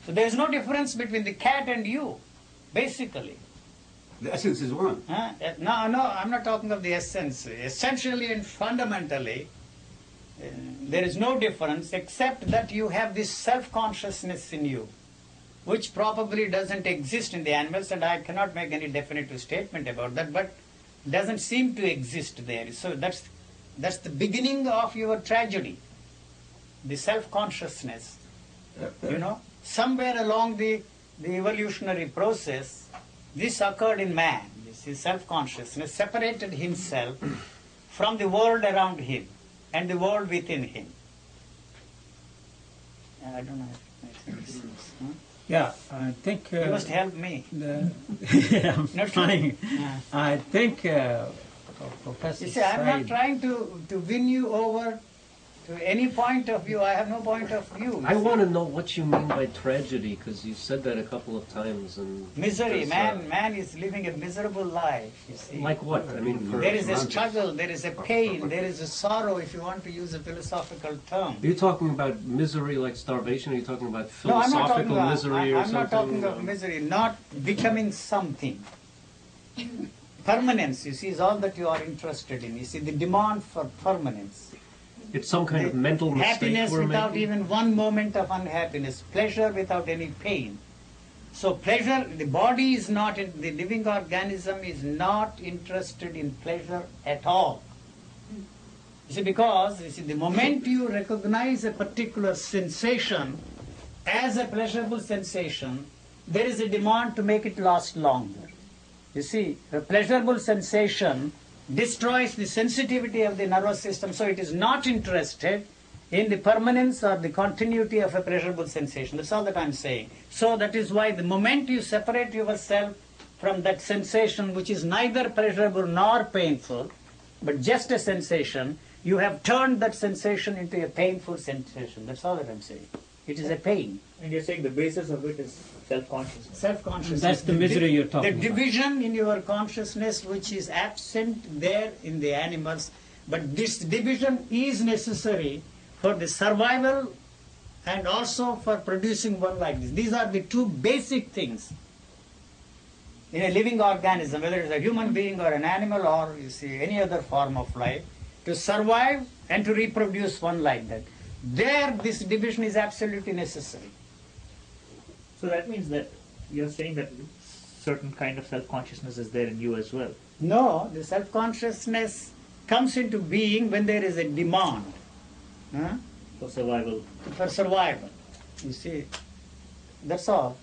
So there is no difference between the cat and you, basically. The essence is one. No, I'm not talking of the essence. Essentially and fundamentally, there is no difference except that you have this self-consciousness in you, which probably doesn't exist in the animals, and I cannot make any definitive statement about that, but doesn't seem to exist there. So that's the beginning of your tragedy, the self-consciousness. You know, somewhere along the evolutionary process, this occurred in man. This is self-consciousness separated himself from the world around him and the world within him. I don't know if it makes any sense. Huh? Yeah, I think... you must help me. I'm trying. Yeah. I think Professor You see, I'm not Said- trying to win you over to any point of view. I have no point of view. I want to know what you mean by tragedy, because you said that a couple of times. And Misery. there's, Man is living a miserable life, you see. Like what? I mean, There is a struggle, there is a pain, there is a sorrow, if you want to use a philosophical term. Are you talking about misery like starvation? Are you talking about No, I'm not talking philosophical about, misery or I'm something? not talking of misery, not becoming something. Permanence, you see, is all that you are interested in. You see, the demand for permanence. It's some kind of mental mistake Happiness we're without making? even one moment of unhappiness. Pleasure without any pain. So pleasure, the body is not, the living organism is not interested in pleasure at all. You see, because the moment you recognize a particular sensation as a pleasurable sensation, there is a demand to make it last longer. You see, a pleasurable sensation destroys the sensitivity of the nervous system, so it is not interested in the permanence or the continuity of a pleasurable sensation. That's all that I'm saying. So that is why the moment you separate yourself from that sensation, which is neither pleasurable nor painful, but just a sensation, you have turned that sensation into a painful sensation. That's all that I'm saying. It is a pain. And you're saying the basis of it is self-consciousness. Self-consciousness. That's the misery you're talking about. The division in your consciousness which is absent there in the animals, but this division is necessary for the survival and also for producing one like this. These are the two basic things in a living organism, whether it's a human being or an animal or you see any other form of life, to survive and to reproduce one like that. There, this division is absolutely necessary. So that means that you're saying that certain kind of self-consciousness is there in you as well. No, the self-consciousness comes into being when there is a demand For survival. for survival. You see, that's all.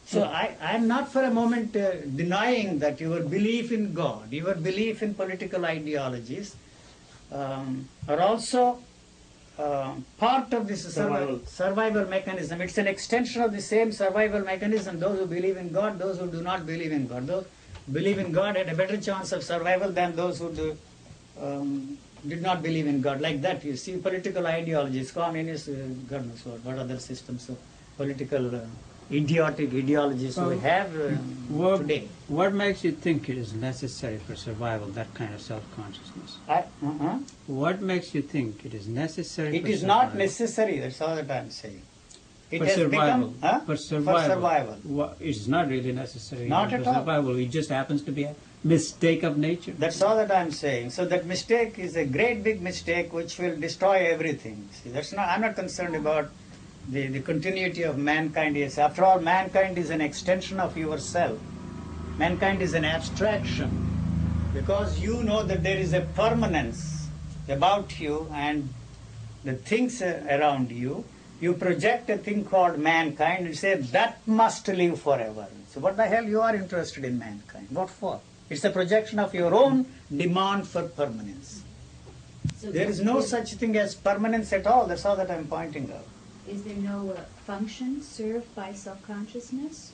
So I'm not for a moment denying that your belief in God, your belief in political ideologies are also part of this survival mechanism. It's an extension of the same survival mechanism. Those who believe in God, those who do not believe in God. Those who believe in God had a better chance of survival than those who did not believe in God. Like that, you see, political ideologies, communist, God knows what other systems of political idiotic ideologies we have today. What makes you think it is necessary for survival, that kind of self-consciousness? What makes you think it is necessary It for is survival? not necessary, that's all that I'm saying. It For has survival. become For survival. For survival. It's not really necessary Not for at all. survival. It just happens to be a mistake of nature. That's all that I'm saying. So that mistake is a great big mistake which will destroy everything. See, I'm not concerned about the continuity of mankind. Yes, after all, mankind is an extension of yourself. Mankind is an abstraction. Because you know that there is a permanence about you and the things around you, you project a thing called mankind and say that must live forever. So what the hell you are interested in mankind? What for? It's a projection of your own demand for permanence. So There is no such thing as permanence at all. That's all that I'm pointing out. Is there no function served by self-consciousness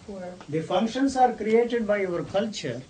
for... The functions are created by your culture.